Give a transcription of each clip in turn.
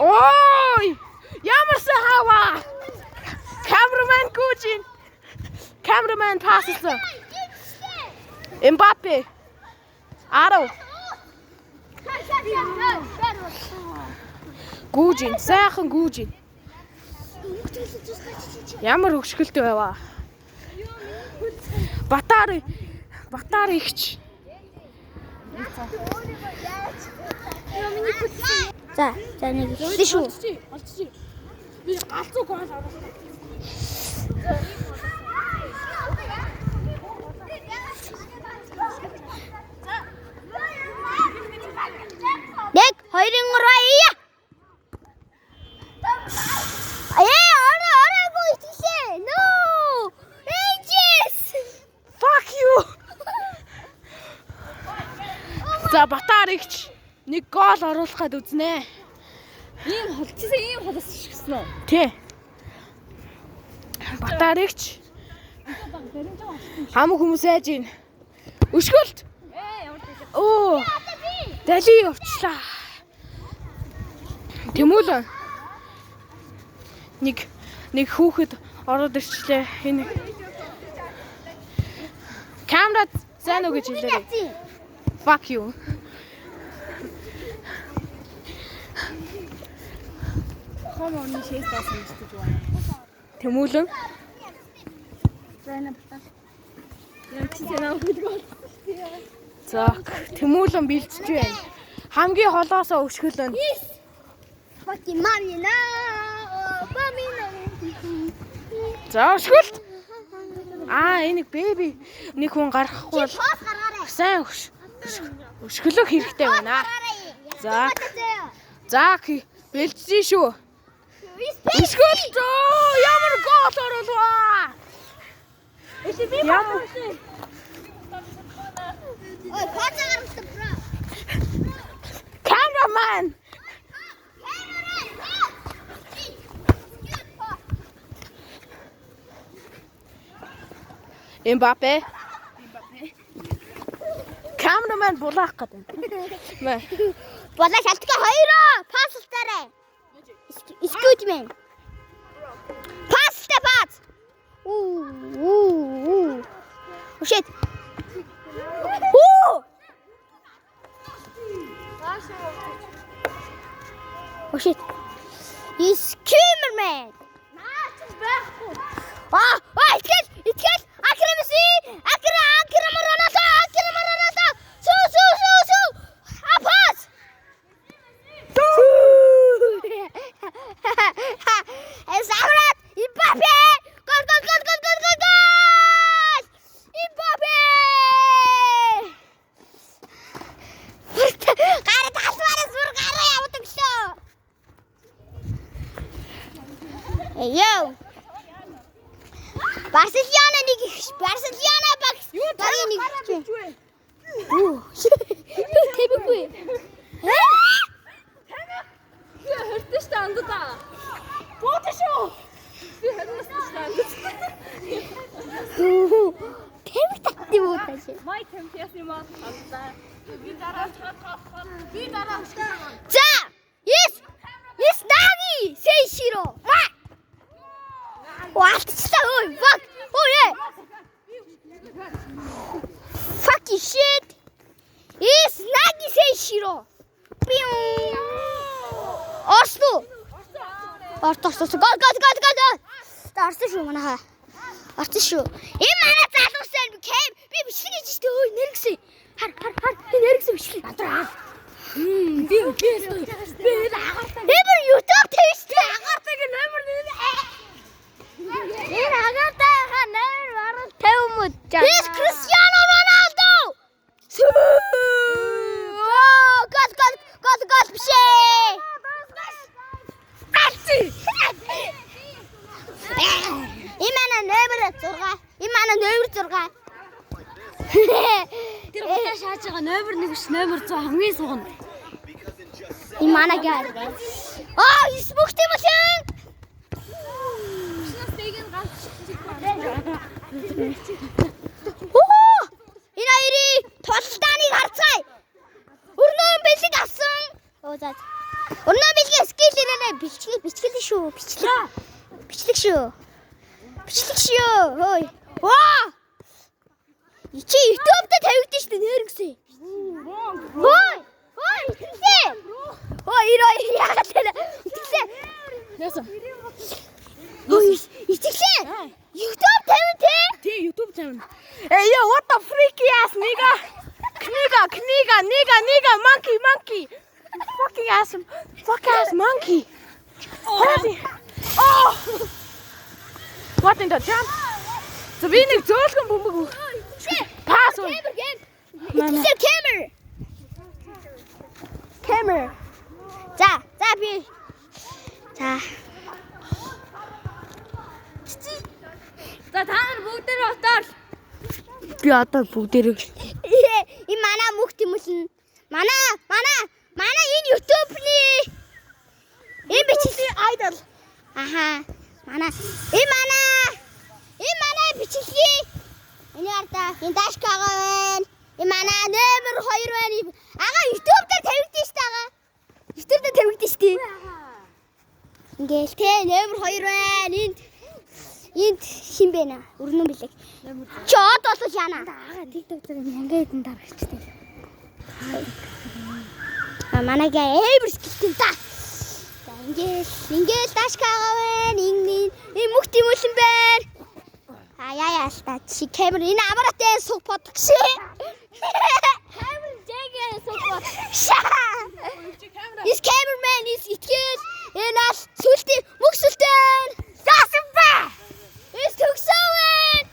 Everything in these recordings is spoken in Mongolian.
Ой! Ямар сахава! Cameraman гүжин. Cameraman пассан. Mbappe. Aro. Гүжин, сайхан гүжин. Ямар хөшгөлтэй байваа. Батар ихч. За нэг хэлсэн шүү. Олцчих. Би галзуу гол оруулсан. Нэг 2 3 ороогүй тийшээ. No! Angels! Fuck you. За батар ихч нэг гол оруулах гээд үзнэ. Ийм холцсон ийм холоос шигсэн үү? Тий. Батар ихч хамаг хүмүүс айж ийн. Өшгөлт. Оо. Дали явчлаа. Тэмүүлэн. Нэг хүүхэд ороод ирчлээ. Энэ камерад сайн уу гэж хэлээрэй. Fuck you. Хомооны шээс таасан гэж байна. Тэмүүлэн. За, тэмүүлэн бэлтэж байна. Хамгийн холоосоо өшгөлөн. Фати мамина. Мамина. За, өшгөлт. Энийг беби нэг хүн гаргахгүй бол Пас гаргаарай. сайн өшгөлөх хэрэгтэй байна. За. Бэлтсэн шүү. Өшгөлт. Ямар гол оруулаа. Ямар Ой, пас гаргасан бро. Cameraman. Mbappe. Cameraman булаах гэдэг. Бола шалтгаан 2 паслтаарай. Excuse me. Пас. Оо. Shit. Oh shit. Excuse me. Наач байхгүй. Итгэл. Акрам Рональдо. Су. Пас. Замрат. Мбаппе. Гол. Мбаппе. Гараа тасвараа сүр гараа явдаг шүү. Йоо. Барселона багс. Багийн нэг ч. Оо. Тэбэгүй. Хөртөө шүү андаа. Бот шүү. Би хөрнөөс шүү. Тэвэг татсан уу тааш. Май темпяс юм аа. Би дараа За. Yes, Nagi. Seishiro. What's ой, fuck. Oh yeah. Fuck you shit. Yes, Nagi Seishiro. Осло. Ортосоо гол. Тарсан шүү манайхаа. Арсан шүү. Энэ манай залуусаа би бичлэг хийж штэ өө нэргсэн. Хар би нэргсэн бичлэг. Адраа. Би агаартай. Эбэр YouTube тэвчтэй агаартай гэ номер нэр. Энэ агаартай ха номер баруун 50 мөд. Yes, Cristiano Ronaldo. Гол бишээ. Арчи. Имана номер 6. Тэр утаа шааж байгаа номер 1 биш номер 100 хамгийн сугна. Имана гал. Испухтэй машин. Стейген ганц. Энэ хоёрыг тултааныг харцгаая. Өрнөө бэлэг авсан. Оо за. Өрнөө бэлгээ скил ирээрээ бичлэг шүү. Бичлэг шүү. Хөөе. Ваа! Чи YouTube дээр тавигдсан шүү дээ нэрнгсэн. Ой! Итгэлээ. Ирээ яагаад вэ? Итгэлээ. Яасан? Итгэлээ. YouTube тавин те. Тий, YouTube тавина. Yo, what the freaky ass nigga? Nigga, monkey. Fucking ass monkey. Oh! What in the jump? So wie nicht zurückkommen, Bumbu. Pass on. Camera. 자, 비. 자. За та нар бүгдээ отоор. Би одоо бүгдээрээ 이 만화 묵티 무슨 만화 이 유튜브니 이 비치시 아이돌 아하 만화 이 만화 비치시 ini арта энэ дашкагаа байна. Энэ манай номер 2 байна. Ага YouTube дээр тавигдсан шүү дээ ага. YouTube дээр тавигдсан шүү дээ. Ингээл тэ номер 2 байна. Энд хин бэ нэ? Өрнөн билэг. Чи од болол яана. Ага TikTok дээр мянган хэдэн дарагчтай. Манайгаа эвэр скилтэй та. За ингээл дашкагаа байна. Энэ мөхт юм улан байна. Яа та чи камер энэ амаратай супот гши. Камер жигээ супот. Is cameraman is итгэл энэ ал сүлтийн мөхсөлтэн. Заасан ба. Is төгсөөн.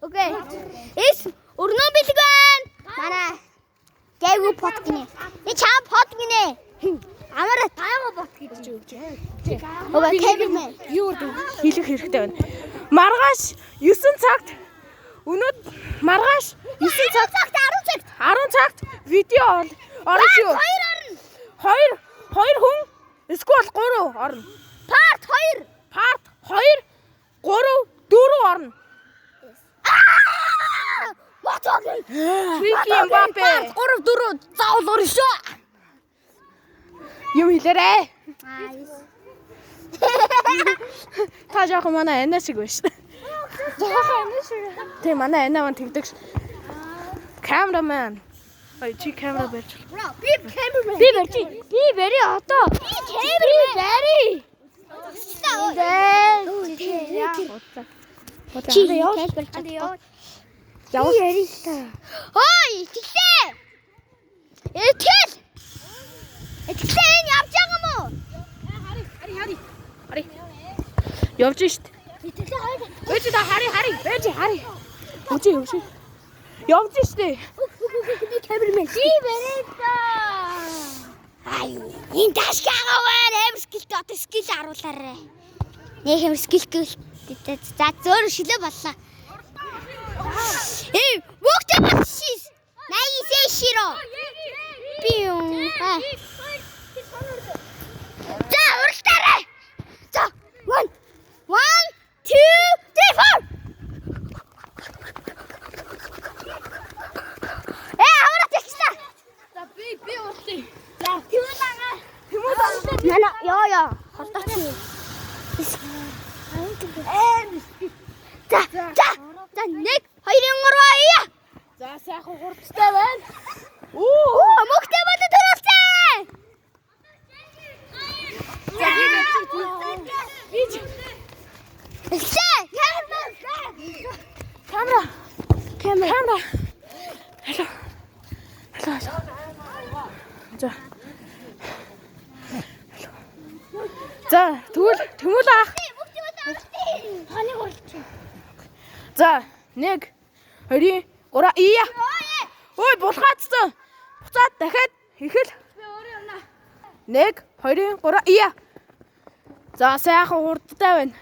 Окей. Is өрнөө бэлэг байна. Манай дээгүү пот гинэ. Энэ чам пот гинэ. Амараа тайгаа бот гэж өгч. Ова камермен юу хэлэх хэрэгтэй байна. Маргааш 9 цагт өнөөдөр маргааш 9 цагт 10 цагт видео орно шүү. 2 хүн эсвэл 3 орно. Part 2 3 4 орно. Мотогийн Freaky Mbappe 3 4 заавал орно шүү. Юм хэлээрээ. Та жоохон манай анаа шиг байна шүү. Тэ манай анаа мань тэгдэг ш. Cameraman. Ой чи камера барьж. Би камермен. Би бари одоо. Би камермен. Чи яа. Яваа яри та. Ой, итгэлээ. Итгэлээ явж байгаа мó? Хари. Явж штт. Итгэлээ хайр. Өөч та хари. Үгүй. Явж штт. Би камермен. Би барай та. Энэ дашкагаа байна. Эм скилтэй одоо скил харуулаарай. Нэг юм скил за зөөр шилээ боллоо. Мөхтэй батшис. Найсээ широ. Би За уралдаарай. За 1 2 3 4 аваад тэгчлээ. За би уурлаа. За Тэмүүлээ. Нана яа. Хортооч. За 1 2 3 За сайхан хурцтай байна. мөхтэй бодо төрүүлсэн. Камера. Hello. За тэгвэл ах. Ханы гурч. За 1 2 3 ия. Ой булгаацсан. Буцаад дахиад ихэл. Би өөрөө явна. 1 2 3 ия. За сайхан хурдтай байна.